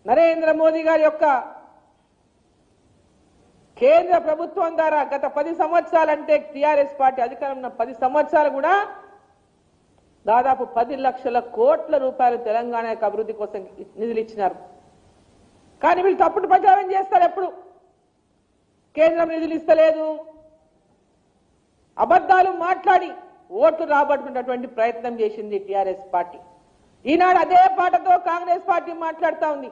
నరేంద్ర మోదీ గారి యొక్క కేంద్ర ప్రభుత్వం ద్వారా గత 10 సంవత్సరాలు అంటే టిఆర్ఎస్ పార్టీ అధికారంలో 10 సంవత్సరాలు కూడా దాదాపు 10 లక్షల కోట్ల రూపాయలు తెలంగాణ యొక్క అభివృద్ధి కోసం నిధులు ఇచ్చినారు. కానీ వీళ్ళు తప్పుడు ప్రచారం చేస్తారు. ఎప్పుడు కేంద్రం నిధులు ఇస్తలేదు, అబద్ధాలు మాట్లాడి ఓట్లు రాబట్టుకున్నటువంటి ప్రయత్నం చేసింది టిఆర్ఎస్ పార్టీ. ఈనాడు అదే పాటతో కాంగ్రెస్ పార్టీ మాట్లాడుతూ ఉంది.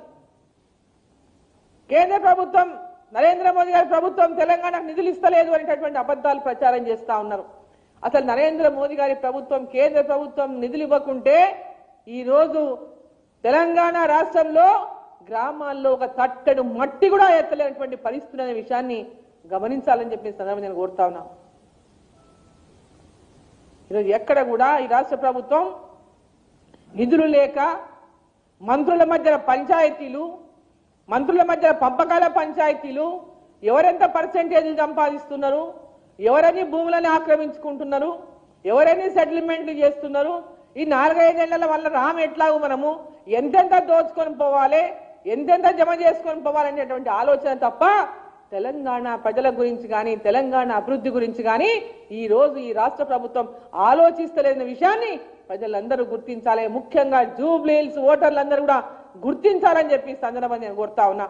కేంద్ర ప్రభుత్వం నరేంద్ర మోదీ గారి ప్రభుత్వం తెలంగాణకు నిధులు ఇస్తలేదు అనేటటువంటి అబద్ధాలు ప్రచారం చేస్తా ఉన్నారు. అసలు నరేంద్ర మోదీ గారి ప్రభుత్వం కేంద్ర ప్రభుత్వం నిధులు ఇవ్వకుంటే ఈ రోజు తెలంగాణ రాష్ట్రంలో గ్రామాల్లో ఒక తట్టెడు మట్టి కూడా ఎత్తలేనటువంటి పరిస్థితి అనే విషయాన్ని గమనించాలని చెప్పి సందర్భంగా నేను కోరుతా ఉన్నా. ఈరోజు ఎక్కడ కూడా ఈ రాష్ట్ర ప్రభుత్వం నిధులు లేక మంత్రుల మధ్య పంచాయతీలు, మంత్రుల మధ్య పంపకాల పంచాయతీలు, ఎవరెంత పర్సెంటేజ్ సంపాదిస్తున్నారు, ఎవరని భూములను ఆక్రమించుకుంటున్నారు, ఎవరని సెటిల్మెంట్లు చేస్తున్నారు, ఈ 4-5 ఏళ్ల వల్ల రామ్ ఎట్లాగూ మనము ఎంతెంత దోచుకొని పోవాలి, ఎంతెంత జమ చేసుకొని పోవాలనేటువంటి ఆలోచన తప్ప తెలంగాణ ప్రజల గురించి కానీ తెలంగాణ అభివృద్ధి గురించి కానీ ఈ రోజు ఈ రాష్ట్ర ప్రభుత్వం ఆలోచిస్తలేని విషయాన్ని ప్రజలందరూ గుర్తించాలి. ముఖ్యంగా జూబ్లీ హిల్స్ ఓటర్లందరూ కూడా గుర్తించాలని చెప్పి సందర్భంగా నేను కోరుతా ఉన్నా.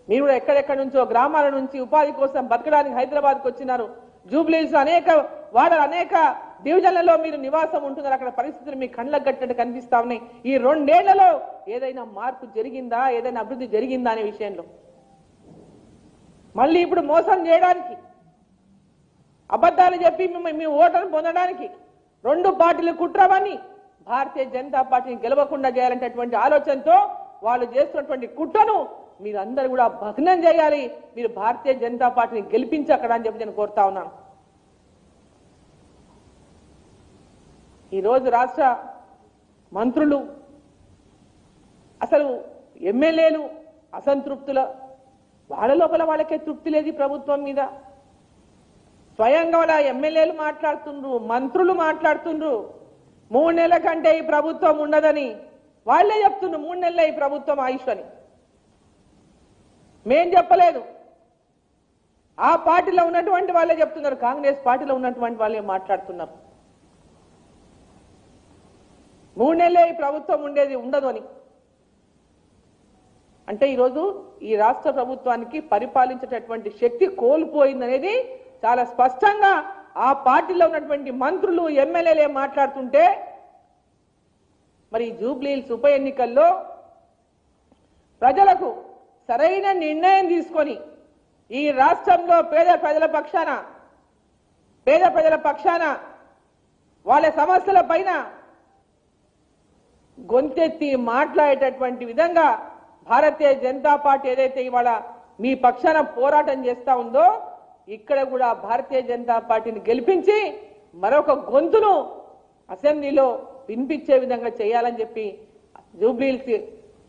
మీరు కూడా ఎక్కడెక్కడి నుంచో గ్రామాల నుంచి ఉపాధి కోసం బతకడానికి హైదరాబాద్కు వచ్చినారు. జూబ్లీ హిల్స్ అనేక వాడలు, అనేక డివిజన్లలో మీరు నివాసం ఉంటున్నారు. అక్కడ పరిస్థితులు మీ కళ్ళకు కట్టినట్టు కనిపిస్తా ఉన్నాయి. ఈ 2 ఏళ్లలో ఏదైనా మార్పు జరిగిందా, ఏదైనా అభివృద్ధి జరిగిందా అనే విషయంలో మళ్ళీ ఇప్పుడు మోసం చేయడానికి, అబద్ధాలు చెప్పి మీ ఓటర్ను పొందడానికి 2 పార్టీలు కుట్రవని భారతీయ జనతా పార్టీని గెలవకుండా చేయాలనేటటువంటి ఆలోచనతో వాళ్ళు చేస్తున్నటువంటి కుట్రను మీరందరూ కూడా భగ్నం చేయాలి. మీరు భారతీయ జనతా పార్టీని గెలిపించక్కడ అని చెప్పి నేను కోరుతా ఉన్నాను. ఈరోజు రాష్ట్ర మంత్రులు, అసలు ఎమ్మెల్యేలు అసంతృప్తుల వాళ్ళ లోపల వాళ్ళకే తృప్తి లేదు ప్రభుత్వం మీద. స్వయంగా వాళ్ళ ఎమ్మెల్యేలు మాట్లాడుతుండ్రు, మంత్రులు మాట్లాడుతుండ్రు 3 నెలల కంటే ఈ ప్రభుత్వం ఉండదని వాళ్ళే చెప్తున్నారు. 3 నెలలే ఈ ప్రభుత్వం ఆయుష్ అని మేం చెప్పలేదు. ఆ పార్టీలో ఉన్నటువంటి వాళ్ళే చెప్తున్నారు, కాంగ్రెస్ పార్టీలో ఉన్నటువంటి వాళ్ళే మాట్లాడుతున్నారు 3 నెలలే ఈ ప్రభుత్వం ఉండదు అని. అంటే ఈరోజు ఈ రాష్ట్ర ప్రభుత్వానికి పరిపాలించేటటువంటి శక్తి కోల్పోయిందనేది చాలా స్పష్టంగా ఆ పార్టీలో ఉన్నటువంటి మంత్రులు, ఎమ్మెల్యేలే మాట్లాడుతుంటే, మరి జూబ్లీ హిల్స్ ఉప ఎన్నికల్లో ప్రజలకు సరైన నిర్ణయం తీసుకొని ఈ రాష్ట్రంలో పేద ప్రజల పక్షాన వాళ్ళ సమస్యల పైన గొంతెత్తి మాట్లాడేటటువంటి విధంగా భారతీయ జనతా పార్టీ ఏదైతే ఇవాళ మీ పక్షాన పోరాటం చేస్తా ఉందో, ఇక్కడ కూడా భారతీయ జనతా పార్టీని గెలిపించి మరొక గొంతును అసెంబ్లీలో వినిపించే విధంగా చేయాలని చెప్పి జూబ్లీ హిల్స్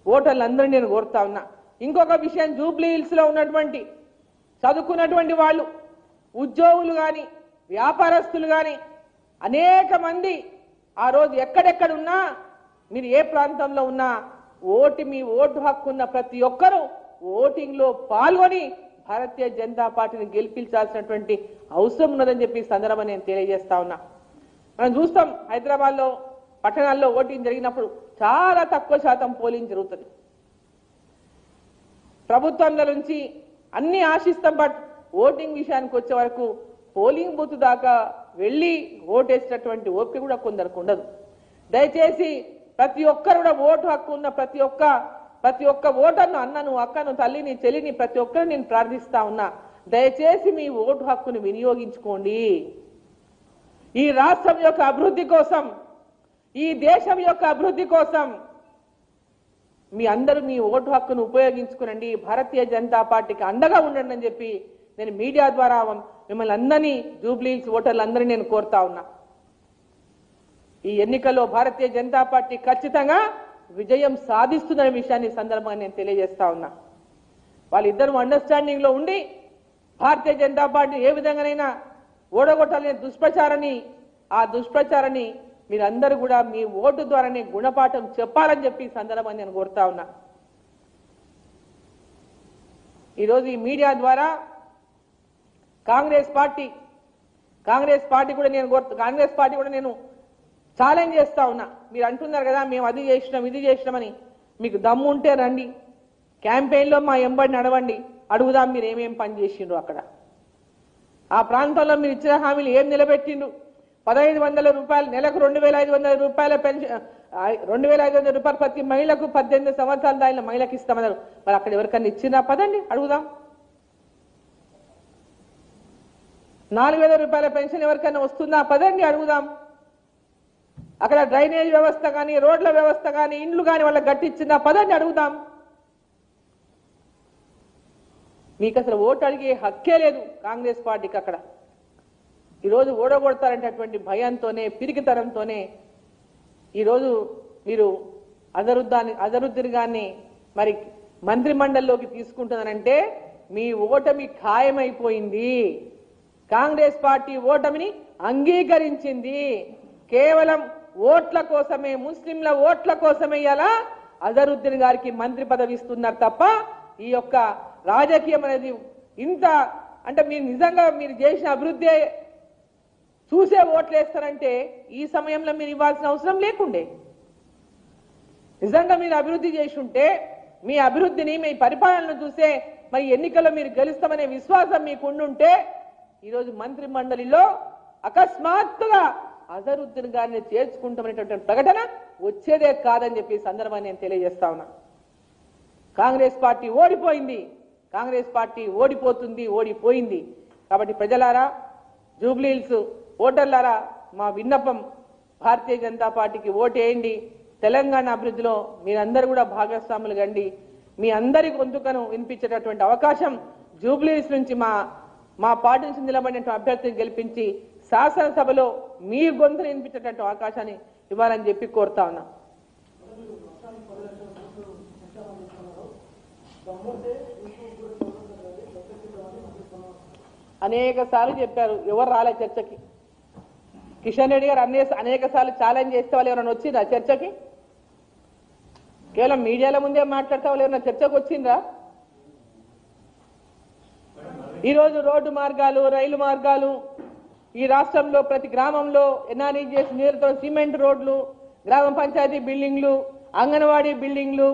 ఓటర్లందరినీ నేను కోరుతా ఉన్నా. ఇంకొక విషయం, జూబ్లీ హిల్స్ లో ఉన్నటువంటి చదువుకున్నటువంటి వాళ్ళు, ఉద్యోగులు కానీ వ్యాపారస్తులు కానీ అనేక మంది ఆ రోజు ఎక్కడెక్కడున్నా, మీరు ఏ ప్రాంతంలో ఉన్నా మీ ఓటు హక్కు ఉన్న ప్రతి ఒక్కరూ ఓటింగ్ లో పాల్గొని భారతీయ జనతా పార్టీని గెలిపించాల్సినటువంటి అవసరం ఉన్నదని చెప్పి సందర్భంగా నేను తెలియజేస్తా ఉన్నా. మనం చూస్తాం, హైదరాబాద్ లో పట్టణాల్లో ఓటింగ్ జరిగినప్పుడు చాలా తక్కువ శాతం పోలింగ్ జరుగుతుంది. ప్రభుత్వంలో నుంచి అన్ని ఆశిస్తాం, బట్ ఓటింగ్ విషయానికి వచ్చే వరకు పోలింగ్ బూత్ దాకా వెళ్లి ఓటేసినటువంటి ఓపిక కూడా కొందరికి ఉండదు. దయచేసి ప్రతి ఒక్కరు కూడా ఓటు హక్కు ఉన్న ప్రతి ఒక్క ఓటర్ను, అన్నను, అక్కను, తల్లిని, చెల్లిని ప్రతి ఒక్కరు నేను ప్రార్థిస్తా ఉన్నా, దయచేసి మీ ఓటు హక్కును వినియోగించుకోండి. ఈ రాష్ట్రం యొక్క అభివృద్ధి కోసం, ఈ దేశం యొక్క అభివృద్ధి కోసం మీ అందరూ మీ ఓటు హక్కును ఉపయోగించుకోనండి. భారతీయ జనతా పార్టీకి అండగా ఉండండి అని చెప్పి నేను మీడియా ద్వారా మిమ్మల్ని అందరినీ, జూబ్లీ హిల్స్ ఓటర్లందరినీ నేను కోరుతా ఉన్నా. ఈ ఎన్నికల్లో భారతీయ జనతా పార్టీ ఖచ్చితంగా విజయం సాధిస్తుందనే విషయాన్ని సందర్భంగా నేను తెలియజేస్తా ఉన్నా. వాళ్ళిద్దరూ అండర్స్టాండింగ్ లో ఉండి భారతీయ జనతా పార్టీ ఏ విధంగానైనా ఓడగొట్టాలనే దుష్ప్రచారాన్ని మీరందరూ కూడా మీ ఓటు ద్వారానే గుణపాఠం చెప్పాలని చెప్పి సందర్భంగా నేను కోరుతా ఉన్నా. ఈరోజు ఈ మీడియా ద్వారా కాంగ్రెస్ పార్టీ కూడా నేను ఛాలెంజ్ చేస్తా ఉన్నా. మీరు అంటున్నారు కదా మేము అది చేసినాం ఇది చేసినామని, మీకు దమ్ము ఉంటే రండి, క్యాంపెయిన్లో మా ఎంబడి నడవండి, అడుగుదాం మీరు ఏమేం పని చేసిండ్రు అక్కడ, ఆ ప్రాంతంలో మీరు ఇచ్చిన హామీలు ఏం నిలబెట్టిండ్రు. 1500 రూపాయలు నెలకు 2500 రూపాయల పెన్షన్, 2500 రూపాయలు ప్రతి మహిళకు 18 సంవత్సరాల దానిలో మహిళకి ఇస్తామన్నారు. మరి అక్కడ ఎవరికన్నా ఇచ్చినా పదండి అడుగుదాం. 4000 రూపాయల పెన్షన్ ఎవరికైనా వస్తుందా పదండి అడుగుదాం. అక్కడ డ్రైనేజ్ వ్యవస్థ కానీ రోడ్ల వ్యవస్థ కానీ ఇండ్లు కానీ వాళ్ళకి గట్టిచ్చిందా పదండి అడుగుదాం. మీకు అసలు ఓటు అడిగే హక్కే లేదు కాంగ్రెస్ పార్టీకి. అక్కడ ఈరోజు ఓడగొడతారంటే భయంతోనే పిరికితనంతోనే ఈరోజు మీరు అజరుద్దీన్ గారిని మరి మంత్రి మండలిలోకి తీసుకుంటున్నారంటే మీ ఓటమి ఖాయమైపోయింది. కాంగ్రెస్ పార్టీ ఓటమిని అంగీకరించింది. కేవలం ఓట్ల కోసమే, ముస్లింల ఓట్ల కోసమే ఇలా అజరుద్దీన్ గారికి మంత్రి పదవి ఇస్తున్నారు తప్ప ఈ యొక్క రాజకీయం అనేది ఇంత అంటే మీరు నిజంగా మీరు చేసిన అభివృద్ధి చూసే ఓట్లు వేస్తారంటే ఈ సమయంలో మీరు ఇవ్వాల్సిన అవసరం లేకుండే. నిజంగా మీరు అభివృద్ధి చేసి ఉంటే మీ అభివృద్ధిని మీ పరిపాలనను చూసే మరి ఎన్నికల్లో మీరు గెలుస్తామనే విశ్వాసం మీకు ఉండుంటే ఈరోజు మంత్రి మండలిలో అకస్మాత్తుగా అజరుద్దీన్ గారిని చేర్చుకుంటామనేటువంటి ప్రకటన వచ్చేదే కాదని చెప్పి సందర్భాన్ని నేను తెలియజేస్తా ఉన్నా. కాంగ్రెస్ పార్టీ ఓడిపోయింది, కాంగ్రెస్ పార్టీ ఓడిపోతుంది, ఓడిపోయింది. కాబట్టి ప్రజలారా, జూబ్లీహిల్స్ ఓటర్లారా, మా విన్నపం భారతీయ జనతా పార్టీకి ఓటేయండి. తెలంగాణ అభివృద్ధిలో మీరందరూ కూడా భాగస్వాములు కండి. మీ అందరి గొంతుకను వినిపించేటటువంటి అవకాశం జూబ్లీహిల్స్ నుంచి మా పార్టీ నుంచి నిలబడిన అభ్యర్థిని గెలిపించి శాసనసభలో మీ గొంతును వినిపించేటటువంటి అవకాశాన్ని ఇవ్వాలని చెప్పి కోరుతా ఉన్నా. అనేక సార్లు చెప్పారు, ఎవరు రాలే చర్చకి. కిషన్ రెడ్డి గారు అనేక సార్లు ఛాలెంజ్ చేస్తే వాళ్ళు ఎవరైనా వచ్చిందా చర్చకి? కేవలం మీడియాల ముందే మాట్లాడితే వాళ్ళు ఎవరైనా చర్చకు వచ్చిందా? ఈరోజు రోడ్డు మార్గాలు, రైలు మార్గాలు, ఈ రాష్ట్రంలో ప్రతి గ్రామంలో ఎన్ఆర్ఈజీఎస్ నీరుతో సిమెంట్ రోడ్లు, గ్రామ పంచాయతీ బిల్డింగ్లు, అంగన్వాడీ బిల్డింగ్లు,